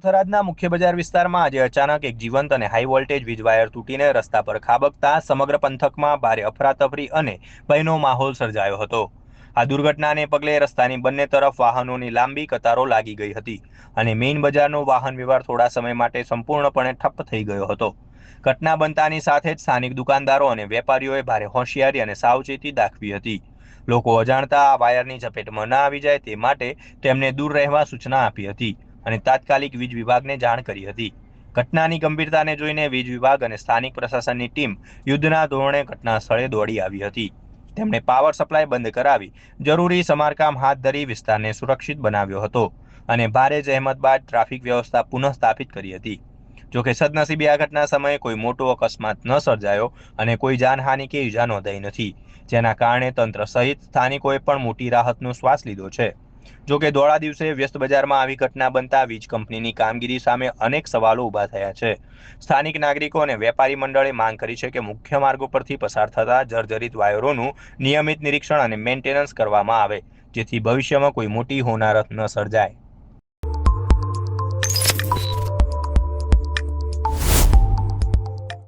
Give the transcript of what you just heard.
થરાદના મુખ્ય બજાર વિસ્તારમાં આજે અચાનક એક જીવંત અને હાઈ વોલ્ટેજ વીજ વાયર તૂટીને રસ્તા પર ખાબકતા સમગ્ર પંથકમાં ભારે અફરાતફરી અને ભયનો માહોલ સર્જાયો હતો. આ દુર્ઘટનાને પગલે રસ્તાની બંને તરફ વાહનોની લાંબી કતારો લાગી ગઈ હતી અને મેઇન બજારનો વાહન વ્યવહાર થોડા સમય માટે સંપૂર્ણપણે ઠપ્પ થઈ ગયો હતો. ઘટના બનતાની સાથે જ સ્થાનિક દુકાનદારો અને વેપારીઓએ ભારે હોશિયારી અને સાવચેતી દાખવી હતી. લોકો અજાણતા આ વાયરની ઝપેટમાં ન આવી જાય તે માટે તેમને દૂર રહેવા સૂચના આપી હતી અને તાત્કાલિક વીજ વિભાગને જાણ કરી હતી. ઘટનાની ગંભીરતાને જોઈને વીજ વિભાગ અને સ્થાનિક પ્રશાસનની ટીમ યુદ્ધના ધોરણે ઘટના સ્થળે દોડી આવી હતી. તેમણે પાવર સપ્લાય બંધ કરાવી જરૂરી સમારકામ હાથ ધરી વિસ્તારને સુરક્ષિત બનાવ્યો હતો અને ભારે જહેમત બાદ ટ્રાફિક વ્યવસ્થા પુનઃ સ્થાપિત કરી હતી. જોકે સદનસીબે આ ઘટના સમયે કોઈ મોટો અકસ્માત ન સર્જાયો અને કોઈ જાનહાનિ કે ઈજા નોંધાઈ નથી, જેના કારણે તંત્ર સહિત સ્થાનિકોએ પણ મોટી રાહતનો શ્વાસ લીધો છે. જોકે દોડા દિવસે વ્યસ્ત બજારમાં આવી ઘટના બનતા વીજ કંપનીની કામગીરી સામે અનેક સવાલો ઊભા થયા છે. સ્થાનિક નાગરિકો અને વેપારી મંડળે માંગ કરી છે કે મુખ્ય માર્ગો પરથી પસાર થતા જર્જરિત વાયરોનું નિયમિત નિરીક્ષણ અને મેન્ટેનન્સ કરવામાં આવે, જેથી ભવિષ્યમાં કોઈ મોટી હોનારત ન સર્જાય.